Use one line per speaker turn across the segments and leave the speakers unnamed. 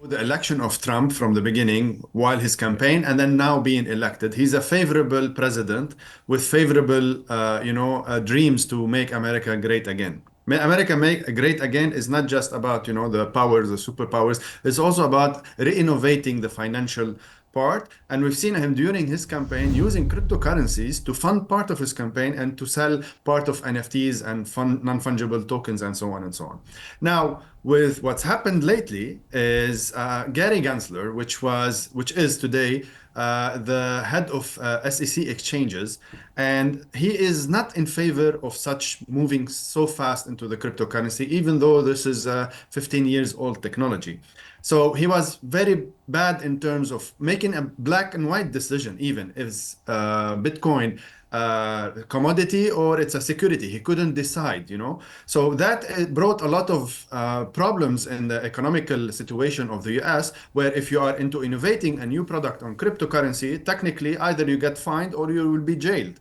The election of Trump from the beginning while his campaign and then now being elected. He's a favorable president with favorable, dreams to make America great again. America make great again is not just about, the powers, the superpowers. It's also about re-innovating the financial part. And we've seen him during his campaign using cryptocurrencies to fund part of his campaign and to sell part of NFTs and non-fungible tokens and so on and so on. Now, with what's happened lately is Gary Gensler, which is today the head of SEC exchanges, and he is not in favor of such moving so fast into the cryptocurrency, even though this is 15 years old technology. So he was very bad in terms of making a black and white decision, even is Bitcoin commodity or it's a security. He couldn't decide. So that brought a lot of problems in the economical situation of the US, where if you are into innovating a new product on cryptocurrency, technically either you get fined or you will be jailed,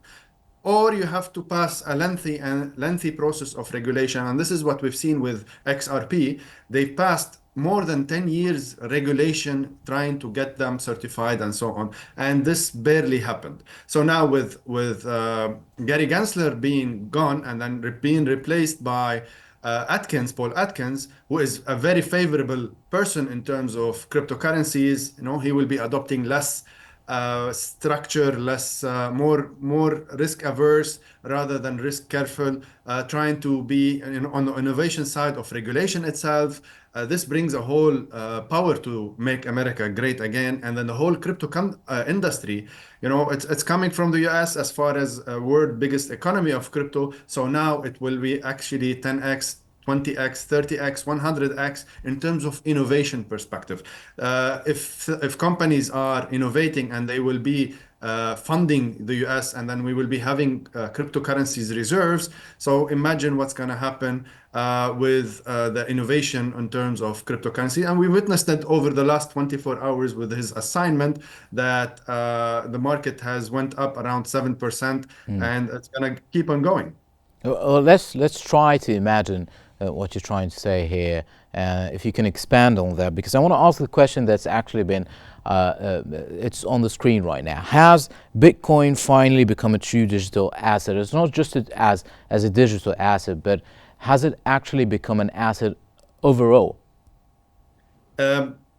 or you have to pass a lengthy process of regulation. And this is what we've seen with XRP. They've passed more than 10 years regulation trying to get them certified and so on. And this barely happened. So now with Gary Gensler being gone and then being replaced by Paul Atkins, who is a very favorable person in terms of cryptocurrencies, he will be adopting less structure, less, more risk averse rather than risk careful, trying to be on the innovation side of regulation itself. This brings a whole power to make America great again, and then the whole crypto industry. It's coming from the U.S. as far as world biggest economy of crypto. So now it will be actually 10x, 20x, 30x, 100x in terms of innovation perspective. If companies are innovating and they will be funding the US, and then we will be having cryptocurrencies reserves. So imagine what's going to happen with the innovation in terms of cryptocurrency. And we witnessed it over the last 24 hours with his assignment that the market has went up around 7%, and it's going to keep on going.
Well, let's try to imagine what you're trying to say here. If you can expand on that, because I want to ask the question that's actually been it's on the screen right now. Has Bitcoin finally become a true digital asset? It's not just as a digital asset, but has it actually become an asset overall?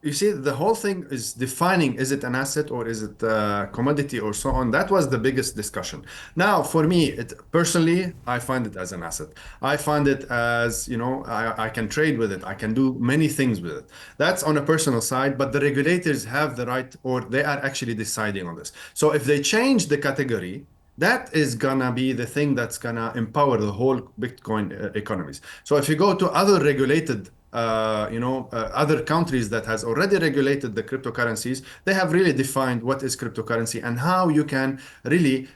You see, the whole thing is defining, is it an asset or is it a commodity or so on? That was the biggest discussion. Now, for me, personally, I find it as an asset. I find it as, I can trade with it. I can do many things with it. That's on a personal side, but the regulators have the right, or they are actually deciding on this. So if they change the category, that is gonna be the thing that's gonna empower the whole Bitcoin economies. So if you go to other regulated other countries that has already regulated the cryptocurrencies, they have really defined what is cryptocurrency and how you can really,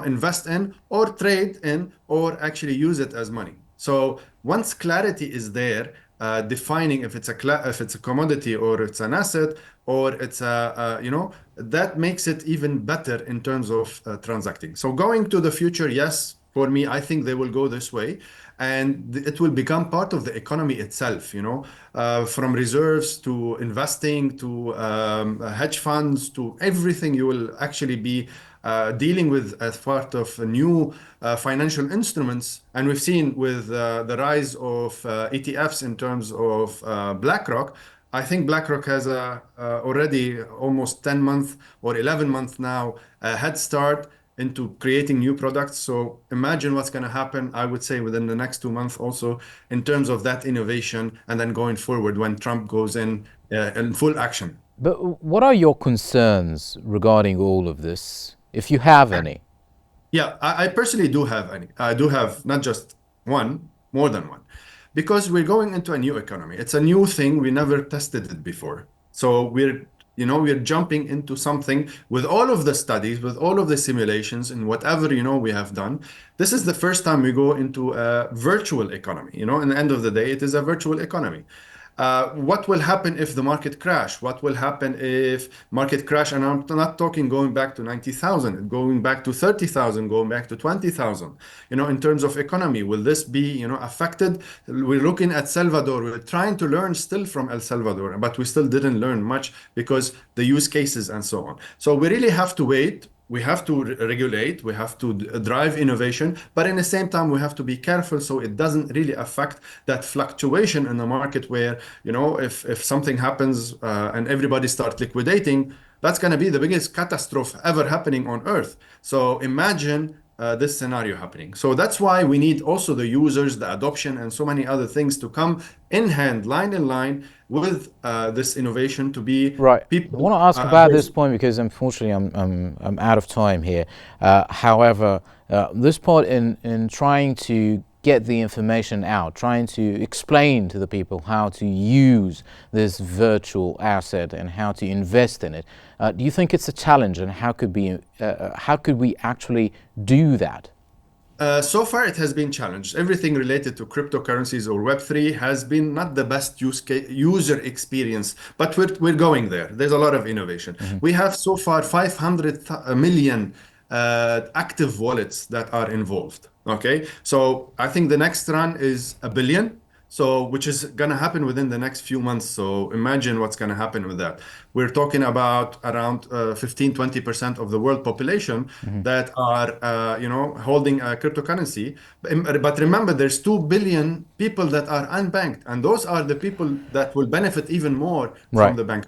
invest in or trade in or actually use it as money. So once clarity is there, defining if it's a commodity or it's an asset or it's that makes it even better in terms of transacting. So going to the future, yes, for me, I think they will go this way, and it will become part of the economy itself, from reserves to investing to hedge funds to everything you will actually be dealing with as part of new financial instruments. And we've seen with the rise of ETFs in terms of BlackRock. I think BlackRock has already almost 10 month or 11 month now head start into creating new products. So imagine what's going to happen, I would say, within the next 2 months also in terms of that innovation, and then going forward when Trump goes in full action.
But what are your concerns regarding all of this, if you have any?
Yeah, I personally do have any. I do have not just one, more than one, because we're going into a new economy. It's a new thing. We never tested it before. So we're jumping into something with all of the studies, with all of the simulations and whatever, we have done. This is the first time we go into a virtual economy. In the end of the day, it is a virtual economy. What will happen if the market crash? What will happen if market crash? And I'm not talking going back to 90,000, going back to 30,000, going back to 20,000. In terms of economy, will this be, affected? We're looking at Salvador. We're trying to learn still from El Salvador, but we still didn't learn much because the use cases and so on. So we really have to wait. We have to regulate, we have to drive innovation, but in the same time, we have to be careful so it doesn't really affect that fluctuation in the market where, if something happens and everybody starts liquidating, that's going to be the biggest catastrophe ever happening on Earth. So imagine this scenario happening. So that's why we need also the users, the adoption, and so many other things to come in hand, line in line with this innovation to be
Right. I
people.
want to ask about this point because unfortunately I'm out of time here. However, this part in trying to get the information out, trying to explain to the people how to use this virtual asset and how to invest in it. Do you think it's a challenge, and how could we actually do that?
So far, it has been challenged. Everything related to cryptocurrencies or Web3 has been not the best user experience, but we're going there. There's a lot of innovation. We have so far 500 million active wallets that are involved. Okay, so I think the next run is a billion. So, which is going to happen within the next few months. So, imagine what's going to happen with that. We're talking about around 15-20% of the world population that are, holding a cryptocurrency. But remember, there's 2 billion people that are unbanked, and those are the people that will benefit even more from
Right.
the bank.